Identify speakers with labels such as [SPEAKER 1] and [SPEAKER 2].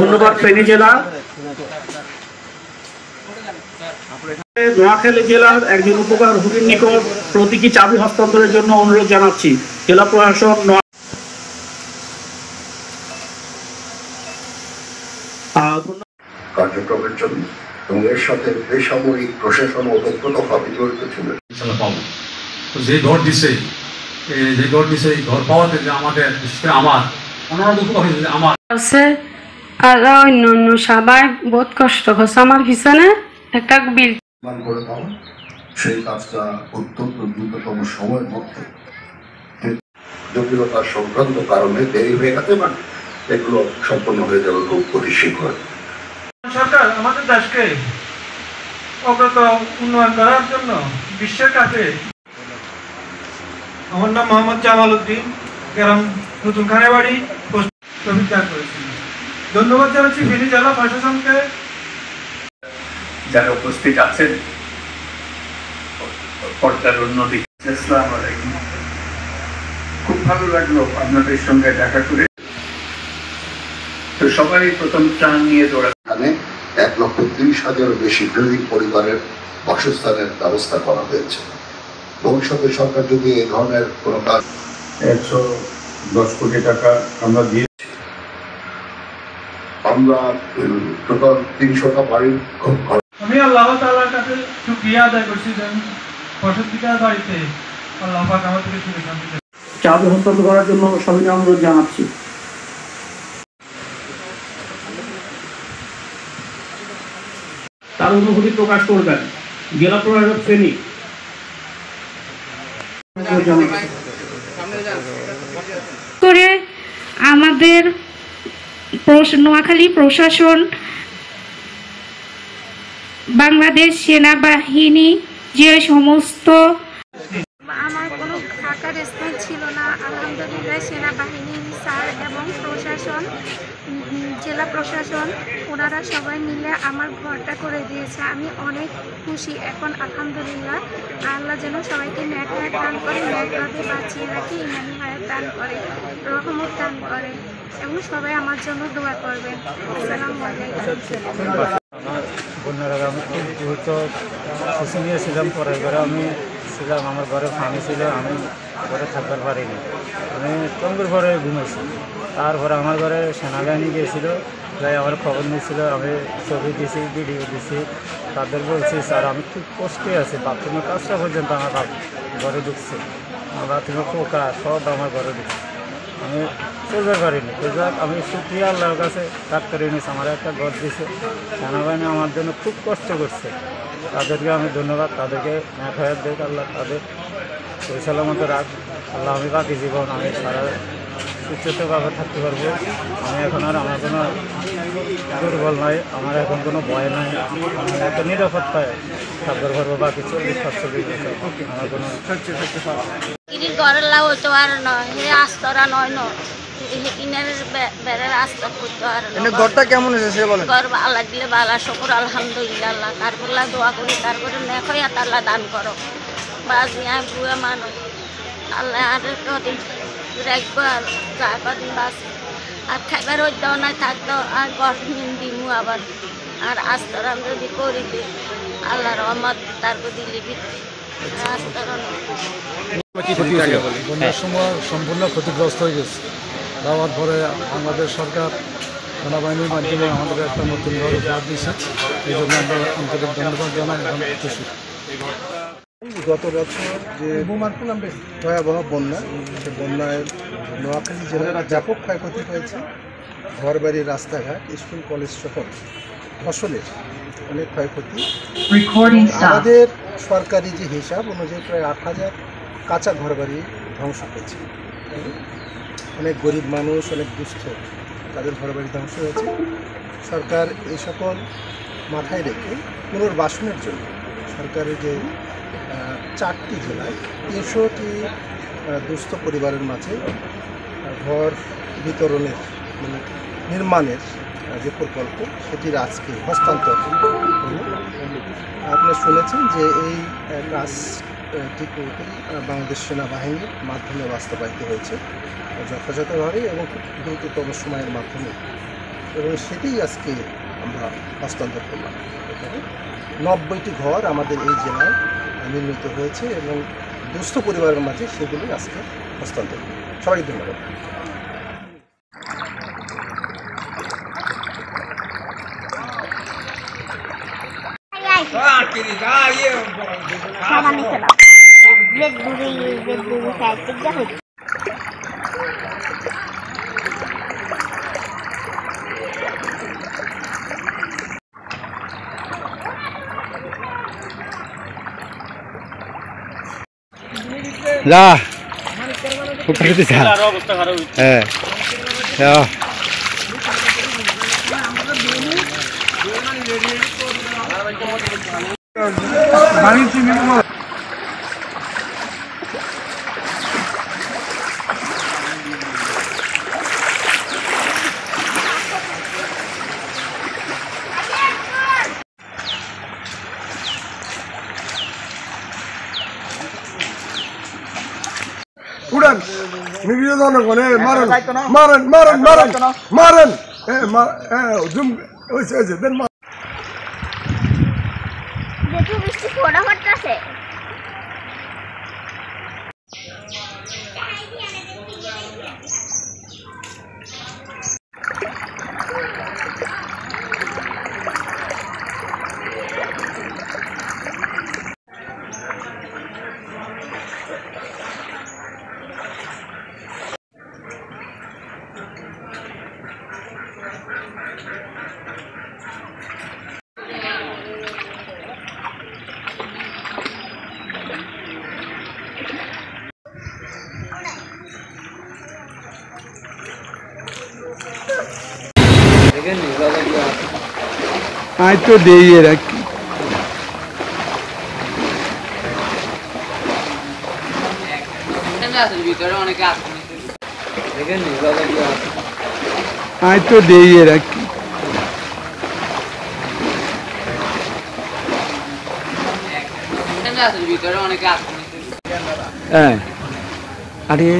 [SPEAKER 1] ধন্যবাদ ফেনী জেলা। নোয়াখালী জেলার একজন উপকার হুকির নিকট প্রতীকী চাবি হস্তান্তরের জন্য অনুরোধ জানাচ্ছি। জেলা প্রশাসন
[SPEAKER 2] কার্যক্রমের জন্য এবং এর সাথে বেসামরিক প্রশাসন ওতপ্রোতভাবে জড়িত ছিল।
[SPEAKER 3] যে ঘর দিছে এই ঘর পাওয়াতে যে আমাদের বিশেষ করে আমার অনুরোধ আমার
[SPEAKER 4] আছে আর অন্য অন্য সবাই বহুত কষ্ট করছে আমার পিছনে একটা বিল
[SPEAKER 2] করে পাওয়া সেই কাজটা অত্যন্ত দ্রুততম সময়ের মধ্যে জটিলতার সংক্রান্ত কারণে দেরি হয়ে গেছে, বা এগুলো সম্পন্ন হয়ে যাবে খুব অতি শীঘ্র।
[SPEAKER 5] সরকার আমাদের দেশকে অগ্রত উন্নয়ন করার জন্য বিশ্বের কাছে। আমার নাম মোহাম্মদ জামাল উদ্দিন, গ্রাম নতুন খানেবাড়ি প্রবিত্যাগ করেছি। ধন্যবাদ জানাচ্ছি ফেনী জেলা প্রশাসনকে,
[SPEAKER 6] যারা উপস্থিত আছেন, পর্দার অন্যদিকে। আসসালামু আলাইকুম। খুব ভালো লাগলো আপনাদের সঙ্গে দেখা করে। তো সবাই প্রথম ত্রাণ নিয়ে দৌড়া।
[SPEAKER 2] এখানে 1,30,000-এর বেশি বিল্ডিং পরিবারের বাসস্থানের ব্যবস্থা করা হয়েছে। ভবিষ্যতে সরকার যদি এই ধরনের কোনো কাজ
[SPEAKER 6] 110 কোটি টাকা আমরা দিয়েছি।
[SPEAKER 2] আমরা টোটাল 300টা বাড়ির
[SPEAKER 5] আমি আল্লাহ তাআলার কাছে শুকরিয়া আদায় করছি যে প্রশাসনিকার বাড়িতে আল্লাহ পাক আমাদেরকে সুখে শান্তিতে
[SPEAKER 1] চাবি হস্তান্তর করার জন্য সবিনয় অনুরোধ জানাচ্ছি। তার অনুভূতি প্রকাশ করবেন জেলা প্রশাসক ফেনী।
[SPEAKER 7] করে আমাদের নোয়াখালী প্রশাসন, বাংলাদেশ সেনাবাহিনী যে সমস্ত
[SPEAKER 8] আমার কোনো থাকার স্থান ছিল না, আলহামদুলিল্লাহ সেনাবাহিনী স্যার এবং প্রশাসন, জেলা প্রশাসন ওনারা সবাই মিলে আমার ঘরটা করে দিয়েছে। আমি অনেক খুশি এখন আলহামদুলিল্লাহ। আল্লাহ যেন সবাইকে ন্যাক হায়াত দান করে, ন্যাকভাবে বাঁচিয়ে রাখে, ইমানি হায়াত দান করে, রহমত দান করে এবং সবাই আমার জন্য দোয়া করবেন। আসসালামু আলাইকুম।
[SPEAKER 9] আমার বোনেরা আমি খুব গুরুত্ব খুশি নিয়েছিলাম। পরের ঘরে আমি ছিলাম, আমার ঘরে পানি ছিল, আমি ঘরে থাকতে পারিনি, আমি টঙ্গের ঘরে ঘুমেছি। তারপরে আমার ঘরে সেনাবাহিনী গিয়েছিল, তাই আমার খবর নিয়েছিল, আমি ছবি দিছি, ভিডিও দিছি, তাদের বলছি স্যার আমি খুব কষ্টে আছি, বাথরুমের কাজটা পর্যন্ত আমার ঘরে ঢুকছে, বাথরুমের পোকা সব আমার ঘরে ঢুকছে, আমি চলতে পারিনি। যাক আমি শুক্রিয়া আল্লাহর কাছে ডাক্তার এনেছি, আমার একটা ঘর দিয়েছে। সেনাবাহিনী আমার জন্য খুব কষ্ট করছে, তাদেরকে আমি ধন্যবাদ, তাদেরকে ন্যাক হায়াত দেখ আল্লাহ, তাদের পরিচালনার রাখ আল্লাহ। আমি বাকি জীবন আমি সারা সুস্থভাবে থাকতে পারবো। আমি এখন আর আমার কোনো দুর্বল নাই, আমার এখন কোনো ভয় নাই, আমি একটা নিরাপত্তায় থাকতে পারবো বাকি 40-45 বছর। আমার কোনো
[SPEAKER 8] ঘরের লাভ হইতো আর নয়, আস্তরা নয় বেড়ার আস্তা করতে আর
[SPEAKER 10] ঘরটা কেমন হয়েছে বলেন?
[SPEAKER 8] ঘর আল্লাহ দিলে বালা শুকর আলহামদুলিল্লাহ। আল্লাহ তারপর দোয়া করি, তারপরে নেখই আল্লাহ দান করো। বাজি বুয়া মানুষ আল্লাহ আর কদিন রাখবো, আর যা কদিন বাস আর খাইবার হইতেও নাই থাকতো, আর গরমিন দিমু আবার আর আস্তরান যদি করি দিই আল্লাহ রহমত তারপর দিলি ভিত্তি আস্তরণ।
[SPEAKER 9] বন্যার সময় সম্পূর্ণ ক্ষতিগ্রস্ত হয়ে গেছে। যাওয়ার পরে বাংলাদেশ সরকার সেনাবাহিনীর মাধ্যমে আমাদের একটা নতুন ঘর উপহার দিয়েছে, এই জন্য আমরা আন্তরিক ধন্যবাদ জানাই এবং খুশি।
[SPEAKER 10] গত বছর যে ভয়াবহ বন্যা, সে বন্যায় নোয়াখালী জেলার ব্যাপক ক্ষয়ক্ষতি হয়েছে। ঘরবাড়ি, রাস্তাঘাট, স্কুল কলেজ সহ ফসলের অনেক ক্ষয়ক্ষতি। আমাদের সরকারি যে হিসাব অনুযায়ী প্রায় 8,000 কাঁচা ঘরবাড়ি ধ্বংস হয়েছে। অনেক গরিব মানুষ, অনেক দুস্থ, তাদের ঘরবাড়ি ধ্বংস হয়েছে। সরকার এই সকল মাথায় রেখে পুনর্বাসনের জন্য সরকারের যে 4টি জেলায় 300টি দুস্থ পরিবারের মাঝে ঘর বিতরণের নির্মাণের যে প্রকল্প, সেটির আজকে হস্তান্তর হলো। আপনি শুনেছেন যে এই কাজটি বাংলাদেশ সেনাবাহিনীর মাধ্যমে বাস্তবায়িত হয়েছে যথাযথভাবে এবং খুব দ্রুততম সময়ের মাধ্যমে এবং সেটাই আজকে আমরা হস্তান্তর করলাম। এখানে 90টি ঘর আমাদের এই জেলায় নির্মিত হয়েছে এবং দুস্থ পরিবারের মাঝে সেগুলি আজকে হস্তান্তর করলাম। সবাইকে ধন্যবাদ।
[SPEAKER 11] উড়ান নিবিড় জনগণ মারেন মারেন মারেন মারেন মারেন জুম হয়েছে দেন
[SPEAKER 12] যেটু বৃষ্টি ফোড়া হচ্ছে
[SPEAKER 11] आज तो दे ही रखी आज तो दे ही रखी अरे